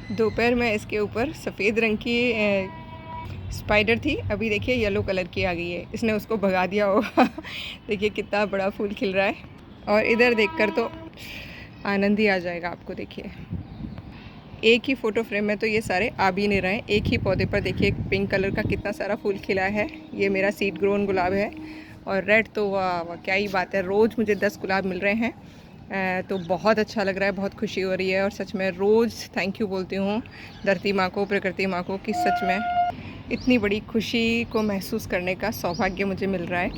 दोपहर में इसके ऊपर सफ़ेद रंग की स्पाइडर थी, अभी देखिए येलो कलर की आ गई है, इसने उसको भगा दिया होगा। देखिए कितना बड़ा फूल खिल रहा है, और इधर देखकर तो आनंद ही आ जाएगा आपको। देखिए एक ही फ़ोटो फ्रेम में तो ये सारे आ भी नहीं रहे हैं। एक ही पौधे पर देखिए पिंक कलर का कितना सारा फूल खिला है। ये मेरा सीड ग्रोन गुलाब है, और रेड तो वाह वाह क्या ही बात है, रोज़ मुझे 10 गुलाब मिल रहे हैं। तो बहुत अच्छा लग रहा है, बहुत खुशी हो रही है, और सच में रोज़ थैंक यू बोलती हूँ धरती माँ को, प्रकृति माँ को, कि सच में इतनी बड़ी खुशी को महसूस करने का सौभाग्य मुझे मिल रहा है,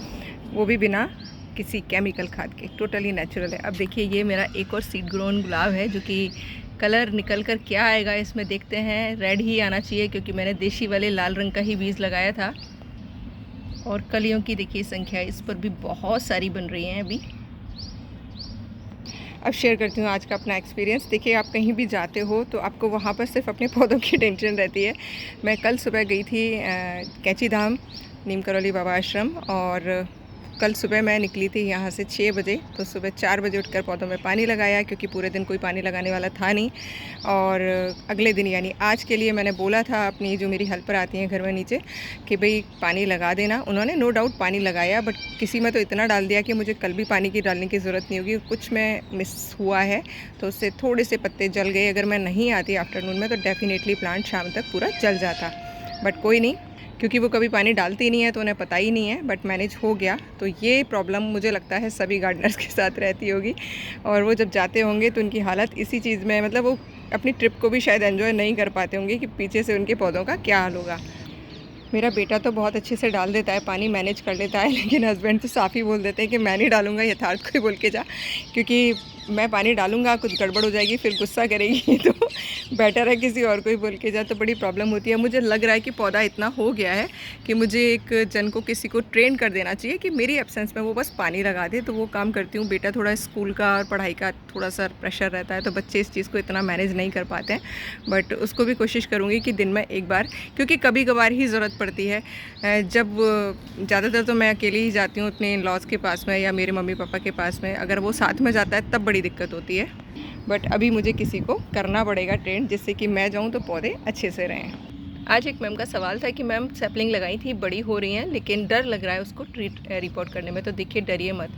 वो भी बिना किसी केमिकल खाद के, टोटली नेचुरल है। अब देखिए ये मेरा एक और सीड ग्रोन गुलाब है, जो कि कलर निकल कर क्या आएगा इसमें देखते हैं। रेड ही आना चाहिए, क्योंकि मैंने देशी वाले लाल रंग का ही बीज लगाया था। और कलियों की देखिए संख्या इस पर भी बहुत सारी बन रही हैं अभी। अब शेयर करती हूँ आज का अपना एक्सपीरियंस। देखिए आप कहीं भी जाते हो तो आपको वहाँ पर सिर्फ अपने पौधों की टेंशन रहती है। मैं कल सुबह गई थी कैंची धाम नीम करौली बाबा आश्रम, और कल सुबह मैं निकली थी यहाँ से 6 बजे। तो सुबह 4 बजे उठकर पौधों में पानी लगाया, क्योंकि पूरे दिन कोई पानी लगाने वाला था नहीं। और अगले दिन यानी आज के लिए मैंने बोला था अपनी जो मेरी हेल्पर आती हैं घर में नीचे, कि भाई पानी लगा देना। उन्होंने नो डाउट पानी लगाया, बट किसी में तो इतना डाल दिया कि मुझे कल भी पानी की डालने की ज़रूरत नहीं होगी। कुछ में मिस हुआ है तो उससे थोड़े से पत्ते जल गए। अगर मैं नहीं आती आफ्टरनून में तो डेफिनेटली प्लांट शाम तक पूरा जल जाता, बट कोई नहीं, क्योंकि वो कभी पानी डालती नहीं है तो उन्हें पता ही नहीं है, बट मैनेज हो गया। तो ये प्रॉब्लम मुझे लगता है सभी गार्डनर्स के साथ रहती होगी, और वो जब जाते होंगे तो उनकी हालत इसी चीज़ में, मतलब वो अपनी ट्रिप को भी शायद एंजॉय नहीं कर पाते होंगे कि पीछे से उनके पौधों का क्या हाल होगा। मेरा बेटा तो बहुत अच्छे से डाल देता है पानी, मैनेज कर लेता है, लेकिन हस्बैंड तो साफ़ ही बोल देते हैं कि मैं नहीं डालूँगा, यथार्थ को ही बोल के जा, क्योंकि मैं पानी डालूँगा कुछ गड़बड़ हो जाएगी, फिर गुस्सा करेगी। तो बेटर है किसी और को ही बोल के जा, तो बड़ी प्रॉब्लम होती है। मुझे लग रहा है कि पौधा इतना हो गया है कि मुझे एक जन को, किसी को ट्रेन कर देना चाहिए कि मेरी एब्सेंस में वो बस पानी लगा दे। तो वो काम करती हूँ। बेटा थोड़ा स्कूल का और पढ़ाई का थोड़ा सा प्रेशर रहता है, तो बच्चे इस चीज़ को इतना मैनेज नहीं कर पाते हैं, बट उसको भी कोशिश करूँगी कि दिन में एक बार, क्योंकि कभी कभार ही ज़रूरत पड़ती है। जब ज़्यादातर तो मैं अकेली ही जाती हूँ अपने इन-लॉज़ के पास में या मेरे मम्मी पापा के पास में। अगर वो साथ में जाता है तब बड़ी दिक्कत होती है, बट अभी मुझे किसी को करना पड़ेगा ट्रेन, जिससे कि मैं जाऊँ तो पौधे अच्छे से रहें। आज एक मैम का सवाल था कि मैम सैपलिंग लगाई थी, बड़ी हो रही हैं, लेकिन डर लग रहा है उसको रिपोर्ट करने में। तो देखिए डरिए मत।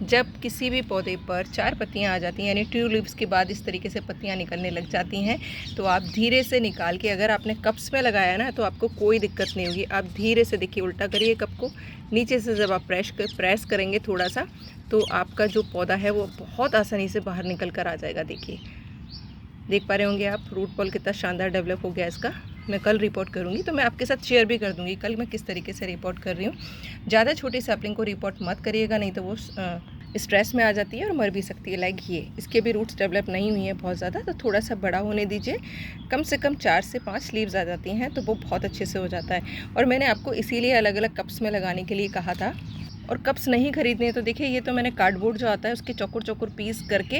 जब किसी भी पौधे पर 4 पत्तियां आ जाती हैं, यानी ट्रू लीव्स के बाद इस तरीके से पत्तियां निकलने लग जाती हैं, तो आप धीरे से निकाल के, अगर आपने कप्स में लगाया ना तो आपको कोई दिक्कत नहीं होगी। आप धीरे से देखिए, उल्टा करिए कप को, नीचे से जब आप प्रेस करेंगे थोड़ा सा, तो आपका जो पौधा है वो बहुत आसानी से बाहर निकल कर आ जाएगा। देखिए, देख पा रहे होंगे आप, रूट बॉल कितना शानदार डेवलप हो गया इसका। मैं कल रिपोर्ट करूँगी तो मैं आपके साथ शेयर भी कर दूँगी कल मैं किस तरीके से रिपोर्ट कर रही हूँ। ज़्यादा छोटी सैपलिंग को रिपोर्ट मत करिएगा, नहीं तो वो स्ट्रेस में आ जाती है और मर भी सकती है। लाइक ये, इसके भी रूट्स डेवलप नहीं हुई है बहुत ज़्यादा, तो थोड़ा सा बड़ा होने दीजिए। कम से कम 4 से 5 लीव्स आ जाती हैं तो वो बहुत अच्छे से हो जाता है। और मैंने आपको इसीलिए अलग अलग कप्स में लगाने के लिए कहा था। और कप्स नहीं खरीदने तो देखिए, ये तो मैंने कार्डबोर्ड जो आता है उसके चौकुर चौकुर पीस करके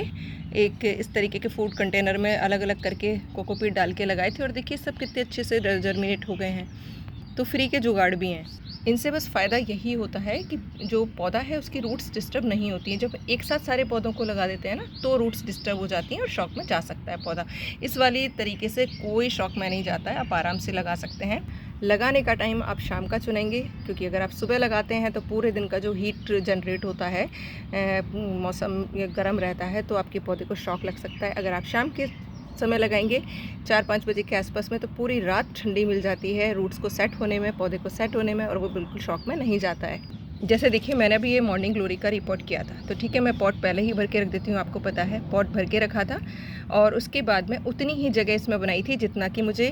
एक इस तरीके के फूड कंटेनर में अलग अलग करके कोकोपीट डाल के लगाए थे, और देखिए सब कितने अच्छे से जर्मिनेट हो गए हैं। तो फ्री के जुगाड़ भी हैं। इनसे बस फ़ायदा यही होता है कि जो पौधा है उसकी रूट्स डिस्टर्ब नहीं होती हैं। जब एक साथ सारे पौधों को लगा देते हैं ना, तो रूट्स डिस्टर्ब हो जाती हैं और शॉक में जा सकता है पौधा। इस वाली तरीके से कोई शॉक में नहीं जाता है, आप आराम से लगा सकते हैं। लगाने का टाइम आप शाम का चुनेंगे, क्योंकि अगर आप सुबह लगाते हैं तो पूरे दिन का जो हीट जनरेट होता है, मौसम गर्म रहता है, तो आपके पौधे को शॉक लग सकता है। अगर आप शाम के समय लगाएंगे 4-5 बजे के आसपास में, तो पूरी रात ठंडी मिल जाती है रूट्स को सेट होने में, पौधे को सेट होने में, और वो बिल्कुल शॉक में नहीं जाता है। जैसे देखिए, मैंने अभी ये मॉर्निंग ग्लोरी का रिपोर्ट किया था, तो ठीक है, मैं पॉट पहले ही भर के रख देती हूँ, आपको पता है पॉट भर के रखा था। और उसके बाद में उतनी ही जगह इसमें बनाई थी जितना कि मुझे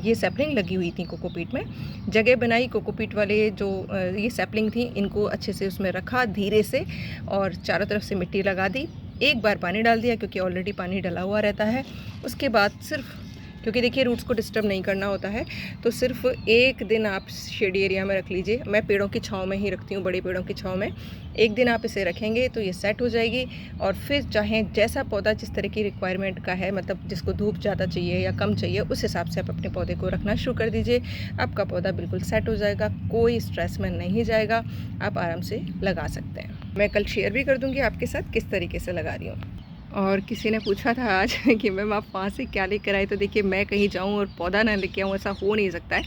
ये सैपलिंग लगी हुई थी कोकोपीट में। जगह बनाई, कोकोपीट वाले जो ये सैपलिंग थी इनको अच्छे से उसमें रखा धीरे से, और चारों तरफ से मिट्टी लगा दी। एक बार पानी डाल दिया, क्योंकि ऑलरेडी पानी डला हुआ रहता है। उसके बाद सिर्फ, क्योंकि देखिए रूट्स को डिस्टर्ब नहीं करना होता है, तो सिर्फ एक दिन आप शेडी एरिया में रख लीजिए। मैं पेड़ों की छांव में ही रखती हूँ, बड़े पेड़ों की छांव में। एक दिन आप इसे रखेंगे तो ये सेट हो जाएगी, और फिर चाहे जैसा पौधा जिस तरह की रिक्वायरमेंट का है, मतलब जिसको धूप ज़्यादा चाहिए या कम चाहिए, उस हिसाब से आप अपने पौधे को रखना शुरू कर दीजिए। आपका पौधा बिल्कुल सेट हो जाएगा, कोई स्ट्रेस में नहीं जाएगा, आप आराम से लगा सकते हैं। मैं कल शेयर भी कर दूँगी आपके साथ किस तरीके से लगा रही हूँ। और किसी ने पूछा था आज कि मैम आप वहाँ से क्या लेकर आए, तो देखिए मैं कहीं जाऊँ और पौधा ना लेके आऊँ, ऐसा हो नहीं सकता है।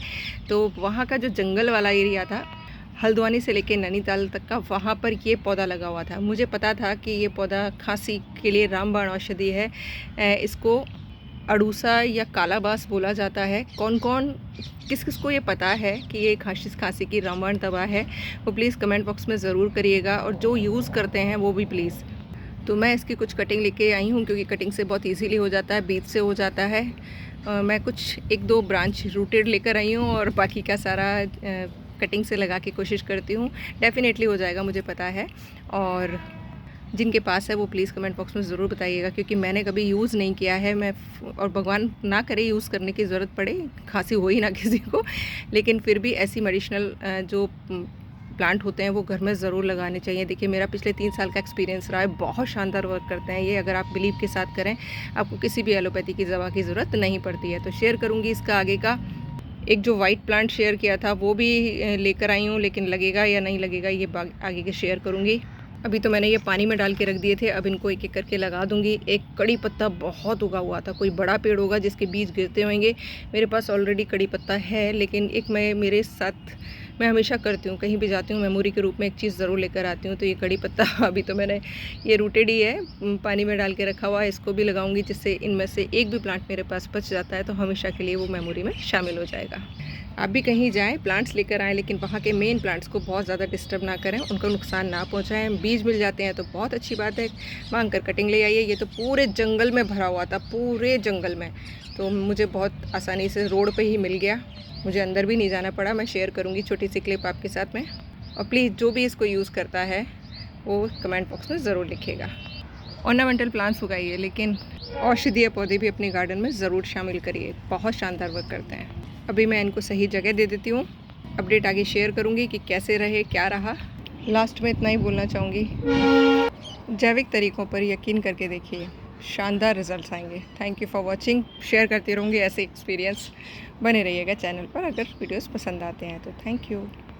तो वहाँ का जो जंगल वाला एरिया था, हल्द्वानी से लेके नैनीताल तक का, वहाँ पर ये पौधा लगा हुआ था। मुझे पता था कि ये पौधा खांसी के लिए रामबाण औषधि है। इसको अड़ूसा या कालाबास बोला जाता है। कौन कौन किस किस को ये पता है कि ये खांसी की रामबाण दवा है, वो प्लीज़ कमेंट बॉक्स में ज़रूर करिएगा, और जो यूज़ करते हैं वो भी प्लीज़। तो मैं इसकी कुछ कटिंग लेके आई हूँ, क्योंकि कटिंग से बहुत इजीली हो जाता है, बीज से हो जाता है। मैं कुछ 1-2 ब्रांच रूटेड लेकर आई हूँ, और बाकी का सारा कटिंग से लगा के कोशिश करती हूँ। डेफ़िनेटली हो जाएगा, मुझे पता है। और जिनके पास है वो प्लीज़ कमेंट बॉक्स में ज़रूर बताइएगा, क्योंकि मैंने कभी यूज़ नहीं किया है। और भगवान ना करे यूज़ करने की ज़रूरत पड़े, खांसी हो ही ना किसी को, लेकिन फिर भी ऐसी मेडिसिनल जो प्लांट होते हैं वो घर में ज़रूर लगाने चाहिए। देखिए मेरा पिछले 3 साल का एक्सपीरियंस रहा है, बहुत शानदार वर्क करते हैं ये। अगर आप बिलीव के साथ करें, आपको किसी भी एलोपैथी की दवा की ज़रूरत नहीं पड़ती है। तो शेयर करूँगी इसका आगे का। एक जो वाइट प्लांट शेयर किया था वो भी लेकर आई हूँ, लेकिन लगेगा या नहीं लगेगा ये आगे के शेयर करूँगी। अभी तो मैंने ये पानी में डाल के रख दिए थे, अब इनको एक एक करके लगा दूंगी। एक कड़ी पत्ता बहुत उगा हुआ था, कोई बड़ा पेड़ होगा जिसके बीज गिरते होंगे। मेरे पास ऑलरेडी कड़ी पत्ता है, लेकिन एक मेरे साथ मैं हमेशा करती हूँ, कहीं भी जाती हूँ मेमोरी के रूप में एक चीज़ ज़रूर लेकर आती हूँ। तो ये कड़ी पत्ता अभी तो मैंने ये रूटेड ही है, पानी में डाल के रखा हुआ है। इसको भी लगाऊंगी, जिससे इनमें से एक भी प्लांट मेरे पास बच जाता है तो हमेशा के लिए वो मेमोरी में शामिल हो जाएगा। आप भी कहीं जाएँ, प्लांट्स लेकर आएँ, लेकिन वहाँ के मेन प्लांट्स को बहुत ज़्यादा डिस्टर्ब ना करें, उनको नुकसान ना पहुँचाएँ। बीज मिल जाते हैं तो बहुत अच्छी बात है, मांग कर कटिंग ले आइए। ये तो पूरे जंगल में भरा हुआ था, पूरे जंगल में, तो मुझे बहुत आसानी से रोड पे ही मिल गया, मुझे अंदर भी नहीं जाना पड़ा। मैं शेयर करूँगी छोटी सी क्लिप आपके साथ में, और प्लीज़ जो भी इसको यूज़ करता है वो कमेंट बॉक्स में ज़रूर लिखिएगा। ऑर्नामेंटल प्लांट्स उगाइए, लेकिन औषधीय पौधे भी अपने गार्डन में ज़रूर शामिल करिए, बहुत शानदार वर्क करते हैं। अभी मैं इनको सही जगह दे देती हूँ, अपडेट आगे शेयर करूँगी कि कैसे रहे, क्या रहा। लास्ट में इतना ही बोलना चाहूँगी, जैविक तरीक़ों पर यकीन करके देखिए, शानदार रिजल्ट्स आएंगे। Thank you for watching. Share करती रहूँगी ऐसे एक्सपीरियंस, बने रहिएगा चैनल पर अगर वीडियोस पसंद आते हैं तो। Thank you.